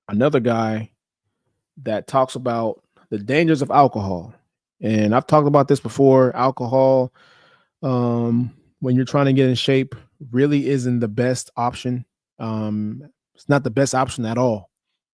another guy that talks about the dangers of alcohol. And I've talked about this before. Alcohol, when you're trying to get in shape, really isn't the best option. It's not the best option at all.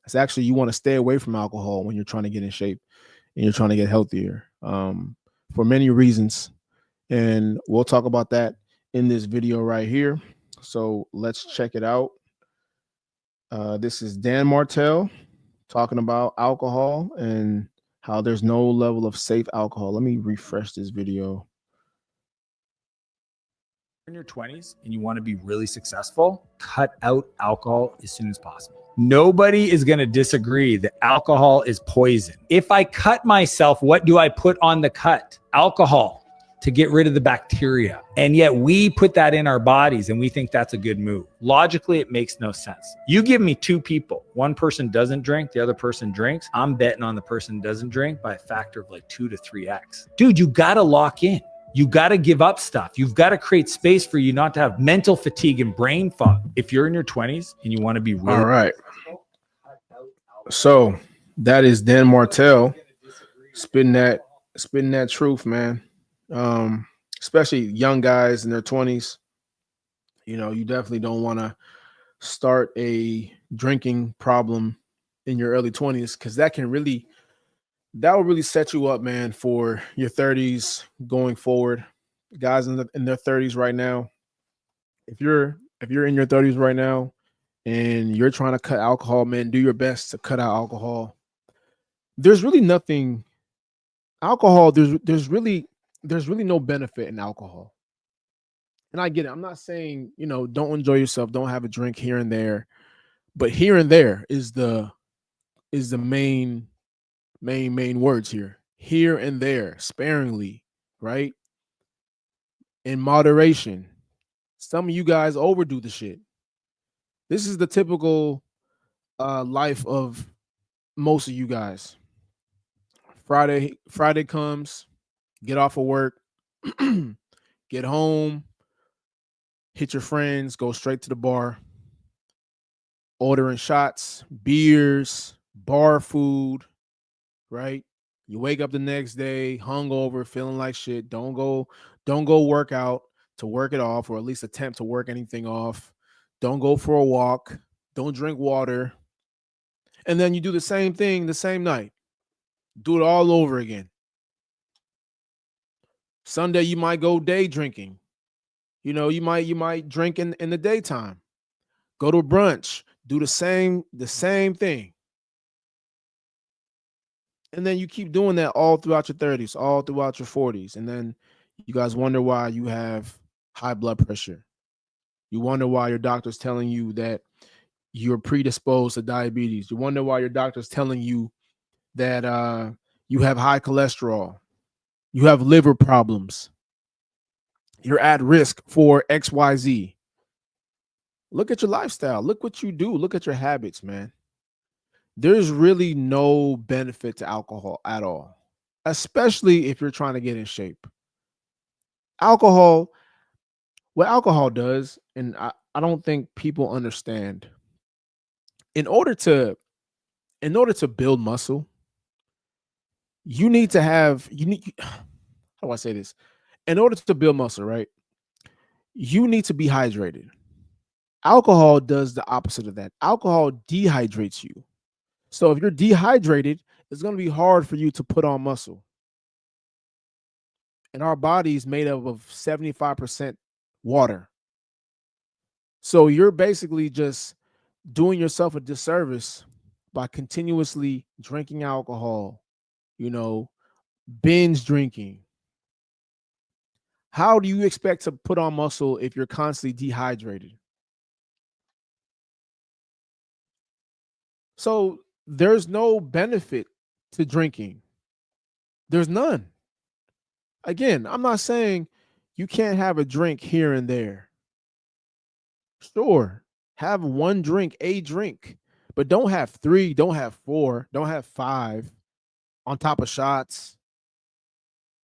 It's actually you want to stay away from alcohol when you're trying to get in shape and you're trying to get healthier, for many reasons. And we'll talk about that in this video right here. So let's check it out. This is Dan Martell talking about alcohol and how there's no level of safe alcohol. Let me refresh this video. In your 20s and you want to be really successful, cut out alcohol as soon as possible. Nobody is going to disagree that alcohol is poison. If I cut myself, what do I put on the cut? Alcohol to get rid of the bacteria. And yet we put that in our bodies and we think that's a good move. Logically, it makes no sense. You give me two people, one person doesn't drink, the other person drinks. I'm betting on the person who doesn't drink by a factor of like 2 to 3x. Dude, you got to lock in. You got to give up stuff. You've got to create space for you not to have mental fatigue and brain fog. If you're in your 20s and you want to be really all right. So that is Dan Martell spitting that truth, man. Especially young guys in their 20s. You definitely don't want to start a drinking problem in your early 20s because that will really set you up, man, for your 30s going forward. Guys in their 30s right now, if you're in your 30s right now and you're trying to cut alcohol, man, do your best to cut out alcohol. There's really nothing alcohol. There's really no benefit in alcohol. And I get it. I'm not saying, don't enjoy yourself, don't have a drink here and there, but here and there is the main words here. Here and there, sparingly, right? In moderation. Some of you guys overdo the shit. This is the typical life of most of you guys. Friday comes, get off of work, get home, hit your friends, go straight to the bar, ordering shots, beers, bar food, right? You wake up the next day hungover, feeling like shit. Don't go work out to work it off, or at least attempt to work anything off. Don't go for a walk. Don't drink water. And then you do the same thing the same night. Do it all over again. Sunday you might go day drinking. You might drink in the daytime. Go to a brunch. Do the same thing. And then you keep doing that all throughout your 30s, all throughout your 40s. And then you guys wonder why you have high blood pressure. You wonder why your doctor's telling you that you're predisposed to diabetes. You wonder why your doctor's telling you that you have high cholesterol. You have liver problems. You're at risk for XYZ. Look at your lifestyle. Look what you do. Look at your habits, man. There's really no benefit to alcohol at all, especially if you're trying to get in shape. What alcohol does, and I don't think people understand, in order to build muscle, you need to have, how do I say this? In order to build muscle, right? You need to be hydrated. Alcohol does the opposite of that. Alcohol dehydrates you. So if you're dehydrated, it's going to be hard for you to put on muscle. And our body is made up of 75% water. So you're basically just doing yourself a disservice by continuously drinking alcohol, binge drinking. How do you expect to put on muscle if you're constantly dehydrated? So there's no benefit to drinking. There's none. Again, I'm not saying you can't have a drink here and there. Sure, have one drink, a drink, but don't have 3, don't have 4, don't have 5 on top of shots.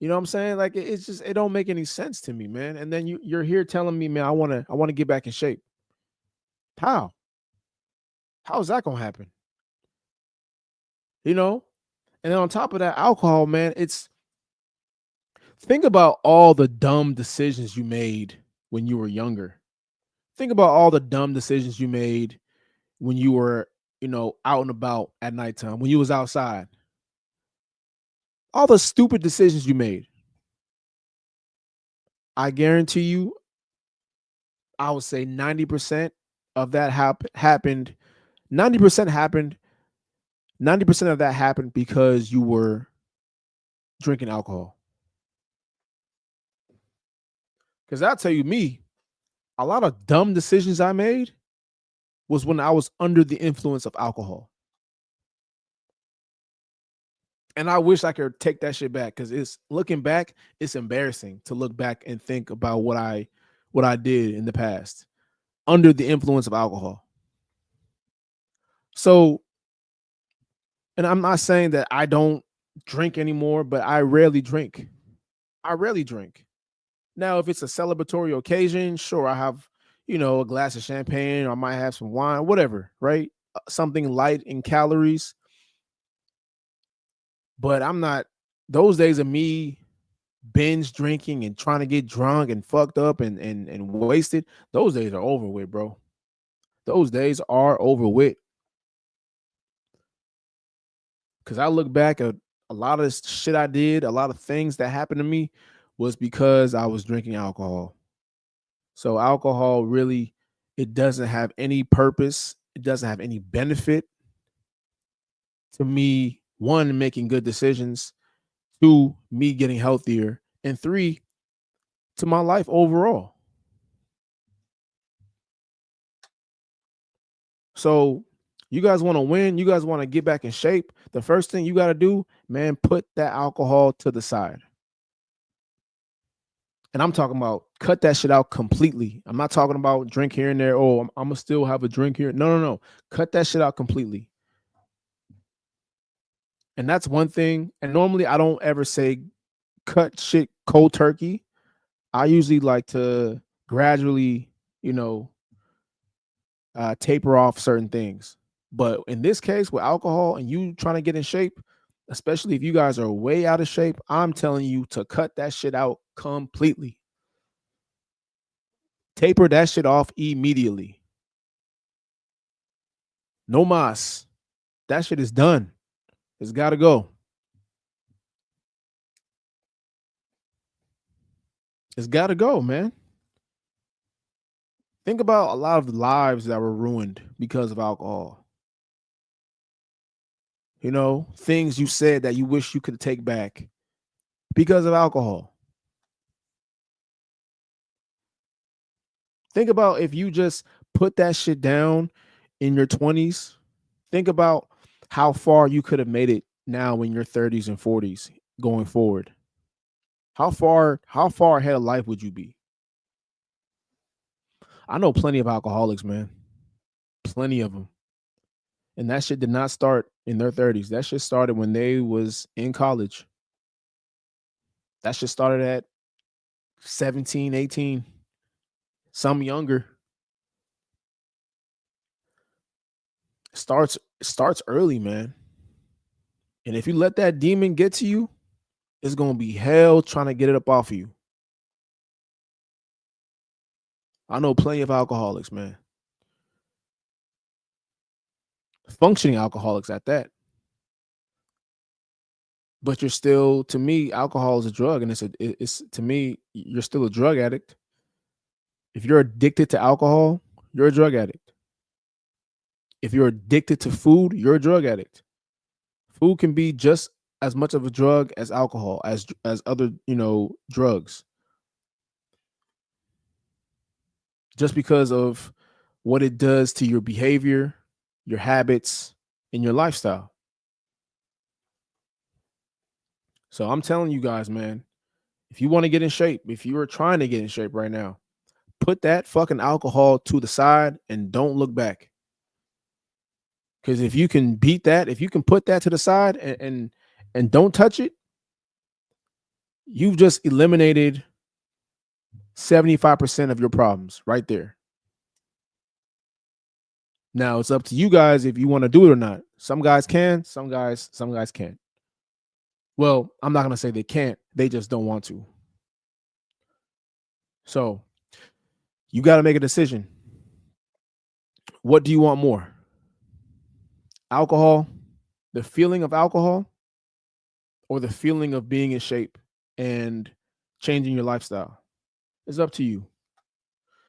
You know what I'm saying? Like it's just, it don't make any sense to me, man. And then you're here telling me, man, I want to get back in shape. How is that going to happen? you know? And then on top of that, alcohol, man, think about all the dumb decisions you made when you were younger. Think about all the dumb decisions you made when you were, out and about at nighttime, when you was outside. All the stupid decisions you made. I guarantee you, I would say 90% of that happened. 90% happened. 90% of that happened because you were drinking alcohol. Because I'll tell you, a lot of dumb decisions I made was when I was under the influence of alcohol. And I wish I could take that shit back, because looking back, it's embarrassing to look back and think about what I did in the past under the influence of alcohol. So, and I'm not saying that I don't drink anymore, but I rarely drink. I rarely drink. Now, if it's a celebratory occasion, sure, I have, a glass of champagne, or I might have some wine, whatever, right? Something light in calories. But I'm not, those days of me binge drinking and trying to get drunk and fucked up and wasted, those days are over with, bro. Those days are over with. Because I look back at a lot of shit I did, a lot of things that happened to me was because I was drinking alcohol. So alcohol really, it doesn't have any purpose. It doesn't have any benefit to me. One, making good decisions. Two, me getting healthier. And three, to my life overall. So you guys want to win, you guys want to get back in shape. The first thing you got to do, man, put that alcohol to the side. And I'm talking about cut that shit out completely. I'm not talking about drink here and there. Oh, I'm gonna still have a drink here. No. Cut that shit out completely. And that's one thing. And normally I don't ever say cut shit cold turkey. I usually like to gradually, taper off certain things. But in this case, with alcohol and you trying to get in shape, especially if you guys are way out of shape, I'm telling you to cut that shit out completely. Taper that shit off immediately. No mas. That shit is done. It's got to go. It's got to go, man. Think about a lot of the lives that were ruined because of alcohol. Things you said that you wish you could take back because of alcohol. Think about if you just put that shit down in your 20s. Think about how far you could have made it now in your 30s and 40s going forward. How far ahead of life would you be? I know plenty of alcoholics, man. Plenty of them. And that shit did not start in their 30s. That shit started when they was in college. That shit started at 17, 18, some younger. Starts early, man. And if you let that demon get to you, it's going to be hell trying to get it up off of you. I know plenty of alcoholics, man. Functioning alcoholics at that. But you're still, to me, alcohol is a drug, and it's to me, you're still a drug addict. If you're addicted to alcohol, you're a drug addict. If you're addicted to food, you're a drug addict. Food can be just as much of a drug as alcohol, as other, drugs. Just because of what it does to your behavior, your habits, and your lifestyle. So I'm telling you guys, man, if you want to get in shape, if you are trying to get in shape right now, put that fucking alcohol to the side and don't look back. Because if you can beat that, if you can put that to the side and don't touch it, you've just eliminated 75% of your problems right there. Now it's up to you guys if you want to do it or not. Some guys can, some guys can't. Well, I'm not going to say they can't. They just don't want to. So you got to make a decision. What do you want more? Alcohol, the feeling of alcohol, or the feeling of being in shape and changing your lifestyle? It's up to you.